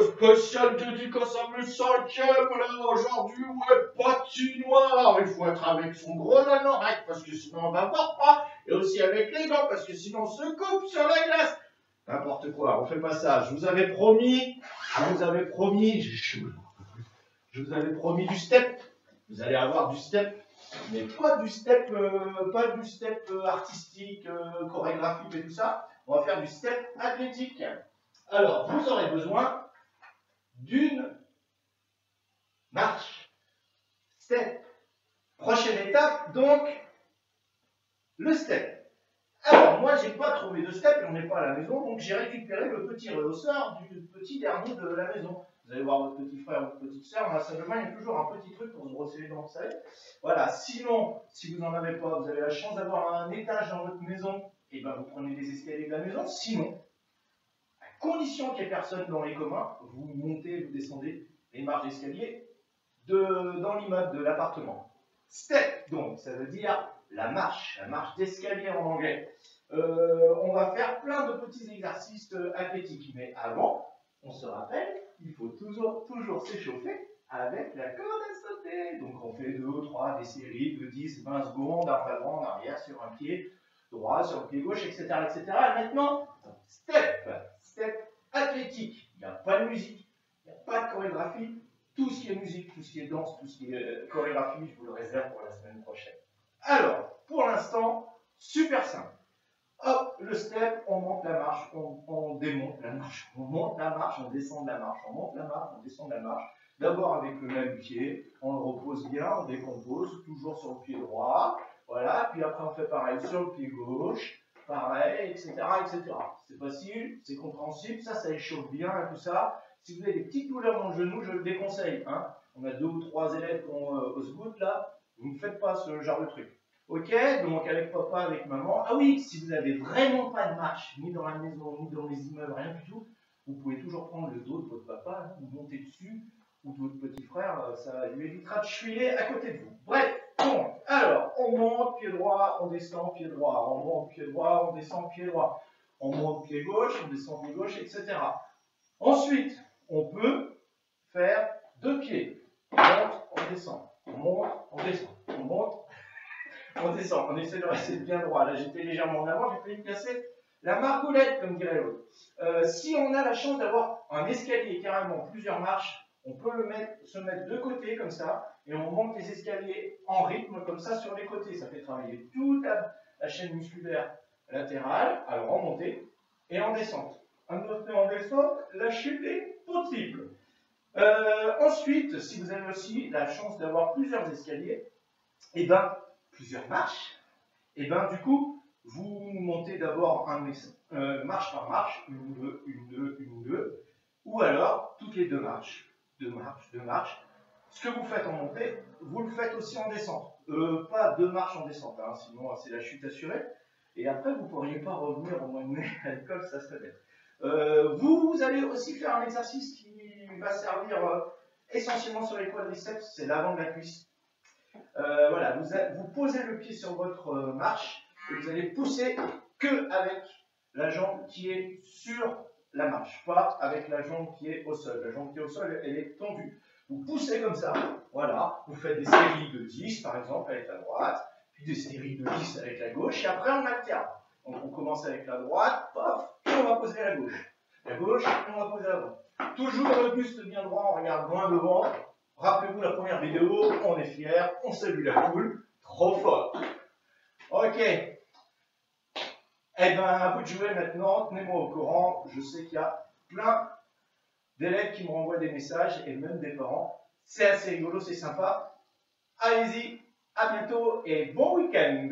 spécial dédicace à mes cinquièmes, là, aujourd'hui, ouais, patinoire. Il faut être avec son gros anorak, parce que sinon on va voir pas. Et aussi avec les gants, parce que sinon on se coupe sur la glace. N'importe quoi, on fait pas ça. Je vous avais promis, je vous avais promis du step. Vous allez avoir du step, mais pas du step, artistique, chorégraphique et tout ça. On va faire du step athlétique. Alors, vous aurez besoin d'une marche. Step. Prochaine étape, donc, le step. Alors, moi, j'ai pas trouvé de step et on n'est pas à la maison, donc j'ai récupéré le petit rehausseur du petit dernier de la maison. Vous allez voir votre petit frère, votre petite soeur, dans la salle de bain, il y a toujours un petit truc pour se brosser les dents, vous savez. Voilà, sinon, si vous n'en avez pas, vous avez la chance d'avoir un étage dans votre maison, et ben vous prenez les escaliers de la maison. Sinon, à condition qu'il n'y ait personne dans les communs, vous montez, vous descendez les marches d'escalier dans l'immeuble de l'appartement. Step, donc, ça veut dire la marche d'escalier en anglais. On va faire plein de petits exercices athlétiques, mais avant, on se rappelle, il faut toujours s'échauffer avec la corde à sauter. Donc on fait 2 ou 3 des séries de 10, 20 secondes, en avant, en arrière, sur un pied droit, sur le pied gauche, etc. etc. Et maintenant, step athlétique. Il n'y a pas de musique, il n'y a pas de chorégraphie. Tout ce qui est musique, tout ce qui est danse, tout ce qui est chorégraphie, je vous le réserve pour la semaine prochaine. Alors, pour l'instant, super simple. Hop, le step, on monte la marche, on démonte la marche, on monte la marche, on descend de la marche, on monte la marche, on descend de la marche. D'abord avec le même pied, on le repose bien, on décompose, toujours sur le pied droit. Voilà, puis après on fait pareil sur le pied gauche, pareil, etc. etc. C'est facile, c'est compréhensible, ça échauffe bien et tout ça. Si vous avez des petites douleurs dans le genou, je le déconseille. Hein. On a 2 ou 3 élèves qui ont au scout là, vous ne faites pas ce genre de truc. Ok, donc avec papa, avec maman. Ah oui, si vous n'avez vraiment pas de marche, ni dans la maison, ni dans les immeubles, rien du tout, vous pouvez toujours prendre le dos de votre papa, hein, ou monter dessus, ou de votre petit frère, ça lui évitera de chuiller à côté de vous. Bref, donc, alors, on monte, pied droit, on descend, pied droit, on monte, pied droit, on descend, pied droit, on monte, pied gauche, on descend, pied gauche, etc. Ensuite, on peut faire 2 pieds. On monte, on descend, on monte, on descend, on monte, on descend, on essaie de rester bien droit. Là, j'étais légèrement en avant, j'ai failli me casser la margoulette, comme dirait l'autre. Si on a la chance d'avoir un escalier, carrément plusieurs marches, on peut se mettre de côté comme ça, et on monte les escaliers en rythme comme ça sur les côtés. Ça fait travailler toute la chaîne musculaire latérale, alors en montée et en descente. En descente, la chute est possible. Ensuite, si vous avez aussi la chance d'avoir plusieurs escaliers, et ben plusieurs marches, et bien du coup, vous montez d'abord marche par marche, une, deux, une, deux, une, deux, ou alors toutes les 2 marches, 2 marches, 2 marches. Ce que vous faites en montée, vous le faites aussi en descente. Pas 2 marches en descente, hein, sinon c'est la chute assurée. Et après, vous ne pourriez pas revenir au mois de mai à l'école, ça serait bête. Vous allez aussi faire un exercice qui va servir essentiellement sur les quadriceps, c'est l'avant de la cuisse. Voilà, vous posez le pied sur votre marche et vous allez pousser que avec la jambe qui est sur la marche, pas avec la jambe qui est au sol. La jambe qui est au sol, elle est tendue. Vous poussez comme ça, voilà, vous faites des séries de 10 par exemple avec la droite, puis des séries de 10 avec la gauche, et après on alterne. Donc on commence avec la droite, paf, et on va poser la gauche. La gauche, et on va poser la droite. Toujours le buste bien droit, on regarde loin devant. Rappelez-vous la première vidéo, on est fiers, on salue la foule, trop fort. Ok. Eh bien, à vous de jouer maintenant, tenez-moi au courant. Je sais qu'il y a plein d'élèves qui me renvoient des messages et même des parents. C'est assez rigolo, c'est sympa. Allez-y, à bientôt et bon week-end.